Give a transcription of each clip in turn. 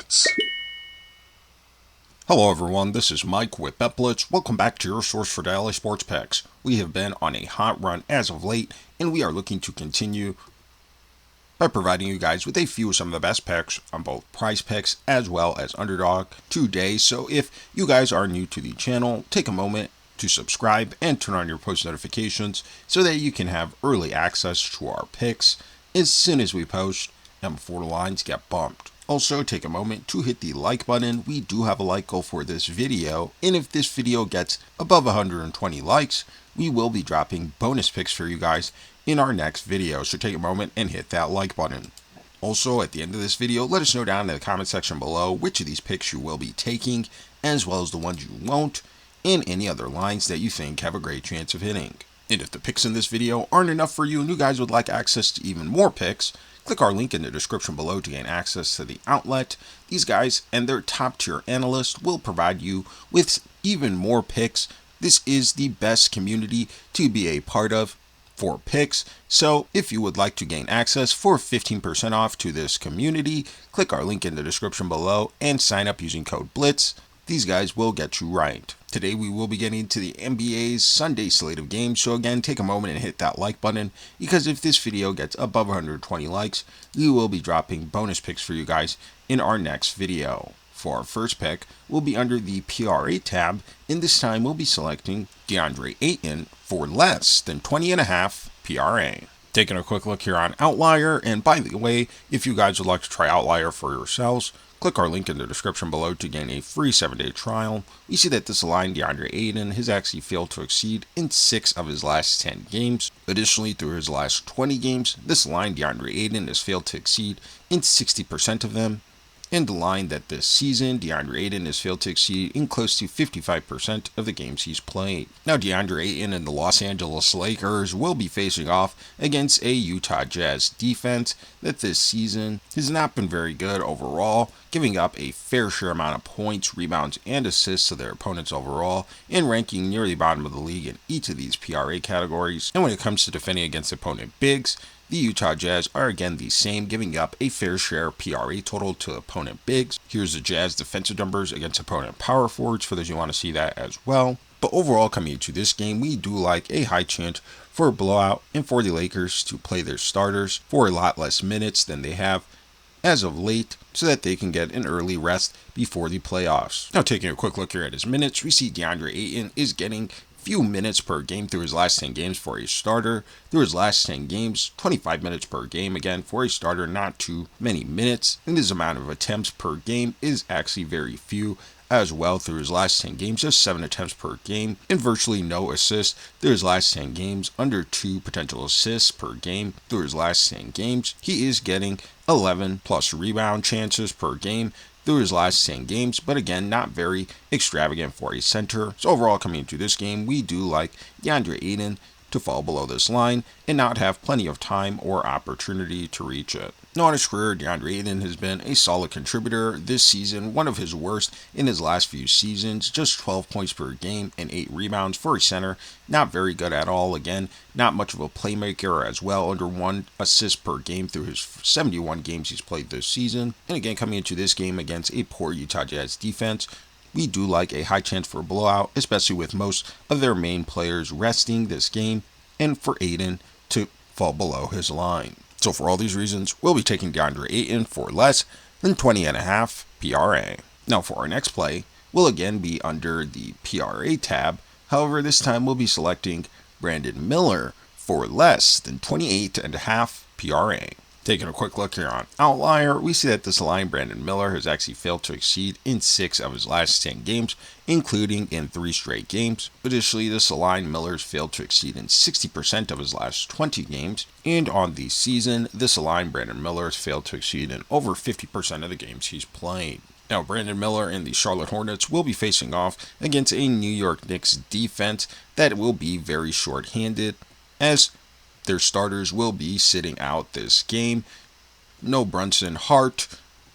Blitz. Hello everyone, this is Mike with Bet Blitz. Welcome back to your source for daily sports picks. We have been on a hot run as of late, and we are looking to continue by providing you guys with a few of some of the best picks on both PrizePicks as well as Underdog today. So if you guys are new to the channel, take a moment to subscribe and turn on your post notifications so that you can have early access to our picks as soon as we post and before the lines get bumped. Also, take a moment to hit the like button. We do have a like goal for this video, and if this video gets above 120 likes, we will be dropping bonus picks for you guys in our next video, so take a moment and hit that like button. Also, at the end of this video, let us know down in the comment section below which of these picks you will be taking, as well as the ones you won't, and any other lines that you think have a great chance of hitting. And if the picks in this video aren't enough for you and you guys would like access to even more picks, click our link in the description below to gain access to the outlet. These guys and their top tier analysts will provide you with even more picks. This is the best community to be a part of for picks. So if you would like to gain access for 15% off to this community, click our link in the description below and sign up using code BLITZ. These guys will get you right. Today we will be getting to the NBA's Sunday slate of games, so again, take a moment and hit that like button, because if this video gets above 120 likes, we will be dropping bonus picks for you guys in our next video. For our first pick, we'll be under the PRA tab, and this time we'll be selecting Deandre Ayton for less than 20.5 PRA. Taking a quick look here on Outlier, and by the way, if you guys would like to try Outlier for yourselves, click our link in the description below to gain a free 7-day trial. We see that this line, Deandre Ayton, has actually failed to exceed in 6 of his last 10 games. Additionally, through his last 20 games, this line, Deandre Ayton, has failed to exceed in 60% of them. And the line that this season, Deandre Ayton has failed to exceed in close to 55% of the games he's played. Now, Deandre Ayton and the Los Angeles Lakers will be facing off against a Utah Jazz defense that this season has not been very good overall, giving up a fair share amount of points, rebounds, and assists to their opponents overall, and ranking near the bottom of the league in each of these PRA categories. And when it comes to defending against opponent bigs, the Utah Jazz are again the same, giving up a fair share PRA total to opponent bigs. Here's the Jazz defensive numbers against opponent power forwards for those who want to see that as well. But overall, coming into this game, we do like a high chance for a blowout and for the Lakers to play their starters for a lot less minutes than they have as of late, so that they can get an early rest before the playoffs. Now, taking a quick look here at his minutes, we see Deandre Ayton is getting few minutes per game through his last 10 games for a starter. Through his last 10 games, 25 minutes per game. Again, for a starter, not too many minutes. And his amount of attempts per game is actually very few as well. Through his last 10 games, just 7 attempts per game and virtually no assists through his last 10 games, under 2 potential assists per game through his last 10 games. He is getting 11 plus rebound chances per game through his last 10 games, but again, not very extravagant for a center. So overall, coming into this game, we do like Deandre Ayton to fall below this line and not have plenty of time or opportunity to reach it. Now, in his career, Deandre Ayton has been a solid contributor this season, one of his worst in his last few seasons, just 12 points per game and 8 rebounds for a center. Not very good at all. Again, not much of a playmaker as well, under 1 assist per game through his 71 games he's played this season. And again, coming into this game against a poor Utah Jazz defense, we do like a high chance for a blowout, especially with most of their main players resting this game, and for Ayton to fall below his line. So for all these reasons, we'll be taking Deandre Ayton for less than 20.5 PRA. Now for our next play, we'll again be under the PRA tab. However, this time we'll be selecting Brandon Miller for less than 28.5 PRA. Taking a quick look here on Outlier, we see that this line, Brandon Miller, has actually failed to exceed in 6 of his last 10 games, including in 3 straight games. Additionally, this line, Miller's failed to exceed in 60% of his last 20 games, and on the season, this line, Brandon Miller, has failed to exceed in over 50% of the games he's played. Now, Brandon Miller and the Charlotte Hornets will be facing off against a New York Knicks defense that will be very short-handed, as their starters will be sitting out this game. No Brunson, Hart,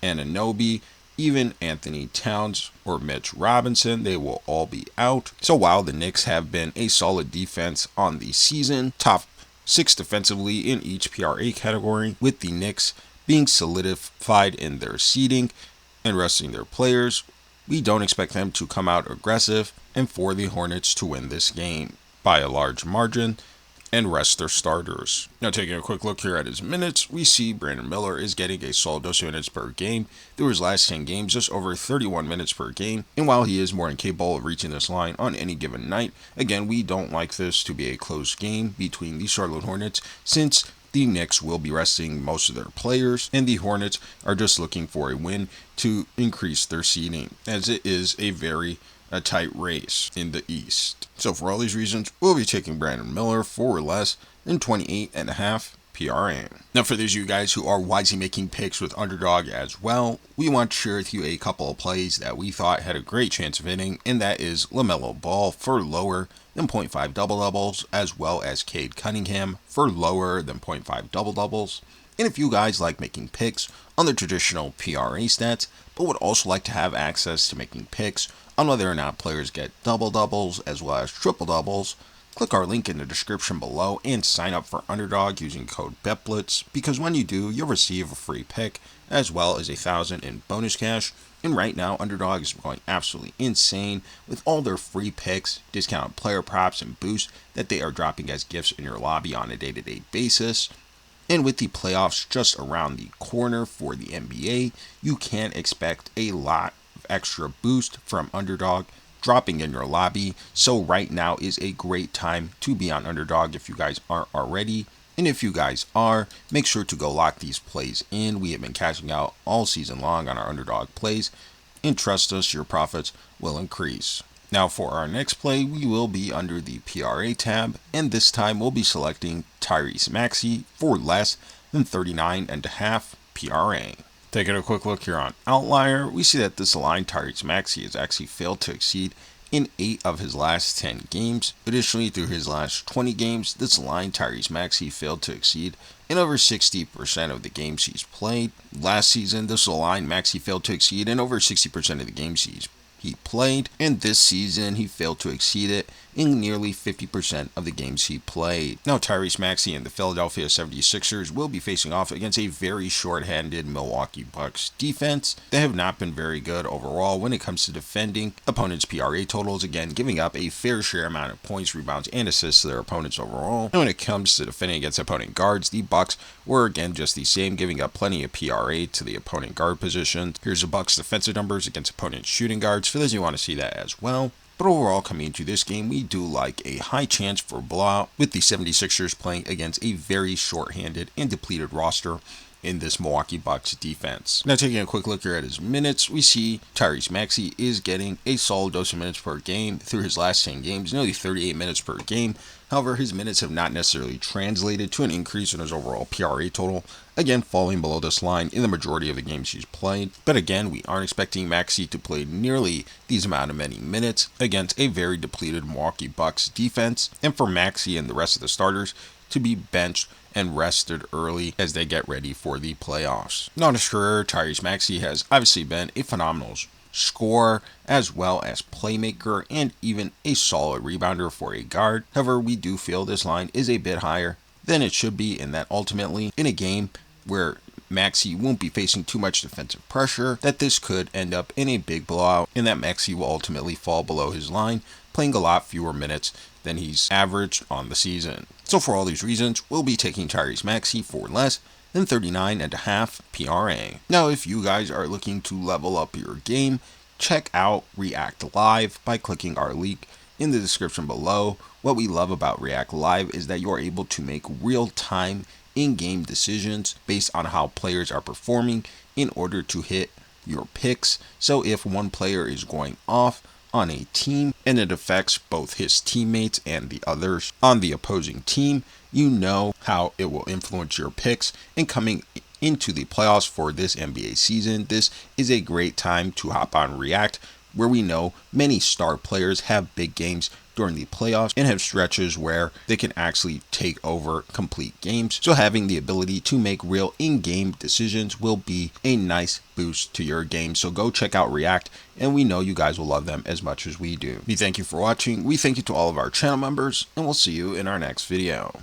Anunoby, even Anthony Towns or Mitch Robinson, they will all be out. So while the Knicks have been a solid defense on the season, top 6 defensively in each PRA category, with the Knicks being solidified in their seeding, and resting their players, we don't expect them to come out aggressive and for the Hornets to win this game by a large margin and rest their starters. Now, taking a quick look here at his minutes, we see Brandon Miller is getting a solid dose of minutes per game. Through his last 10 games, just over 31 minutes per game. And while he is more than capable of reaching this line on any given night, again, we don't like this to be a close game between the Charlotte Hornets, since the Knicks will be resting most of their players, and the Hornets are just looking for a win to increase their seeding, as it is a tight race in the East. So for all these reasons, we'll be taking Brandon Miller for less than 28.5 PRA. Now, for those of you guys who are wisely making picks with Underdog as well, we want to share with you a couple of plays that we thought had a great chance of hitting, and that is LaMelo Ball for lower than 0.5 double-doubles, as well as Cade Cunningham for lower than 0.5 double-doubles. And if you guys like making picks on the traditional PRA stats, but would also like to have access to making picks on whether or not players get double-doubles as well as triple-doubles, click our link in the description below and sign up for Underdog using code BETBLITZ, because when you do, you'll receive a free pick as well as 1,000 in bonus cash. And right now, Underdog is going absolutely insane with all their free picks, discounted player props, and boosts that they are dropping as gifts in your lobby on a day-to-day basis. And with the playoffs just around the corner for the NBA, you can expect a lot of extra boost from Underdog dropping in your lobby. So right now is a great time to be on Underdog if you guys aren't already. And if you guys are, make sure to go lock these plays in. We have been cashing out all season long on our Underdog plays, and trust us, your profits will increase. Now for our next play, we will be under the PRA tab, and this time we'll be selecting Tyrese Maxey for less than 39.5 PRA. Taking a quick look here on Outlier, we see that this line Tyrese Maxey has actually failed to exceed in 8 of his last 10 games. Additionally, through his last 20 games, this line Tyrese Maxey failed to exceed in over 60% of the games he's played. Last season, this line Maxey failed to exceed in over 60% of the games he played, and this season he failed to exceed it in nearly 50% of the games he played. Now, Tyrese Maxey and the Philadelphia 76ers will be facing off against a very short-handed Milwaukee Bucks defense. They have not been very good overall when it comes to defending opponents' PRA totals, again giving up a fair share amount of points, rebounds, and assists to their opponents overall. And when it comes to defending against opponent guards, the Bucks were again just the same, giving up plenty of PRA to the opponent guard positions. Here's the Bucks' defensive numbers against opponent shooting guards for those who want to see that as well. But overall, coming into this game, we do like a high chance for blowout, with the 76ers playing against a very short-handed and depleted roster in this Milwaukee Bucks defense. Now, taking a quick look here at his minutes, we see Tyrese Maxey is getting a solid dose of minutes per game through his last 10 games, nearly 38 minutes per game. However, his minutes have not necessarily translated to an increase in his overall PRA total, again falling below this line in the majority of the games he's played. But again, we aren't expecting Maxey to play nearly these amount of many minutes against a very depleted Milwaukee Bucks defense, and for Maxey and the rest of the starters to be benched and rested early as they get ready for the playoffs. Not sure, Tyrese Maxey has obviously been a phenomenal scorer as well as playmaker and even a solid rebounder for a guard. However, we do feel this line is a bit higher than it should be, and that ultimately in a game where Maxey won't be facing too much defensive pressure, that this could end up in a big blowout and that Maxey will ultimately fall below his line, playing a lot fewer minutes than he's averaged on the season. So for all these reasons, we'll be taking Tyrese Maxey for less than 39.5 PRA. Now, if you guys are looking to level up your game, check out React Live by clicking our link in the description below. What we love about React Live is that you are able to make real-time in-game decisions based on how players are performing in order to hit your picks. So if one player is going off on a team and it affects both his teammates and the others on the opposing team, you know how it will influence your picks. And coming into the playoffs for this NBA season, this is a great time to hop on React, where we know many star players have big games during the playoffs and have stretches where they can actually take over complete games. So having the ability to make real in-game decisions will be a nice boost to your game. So go check out React, and we know you guys will love them as much as we do. We thank you for watching. We thank you to all of our channel members, and we'll see you in our next video.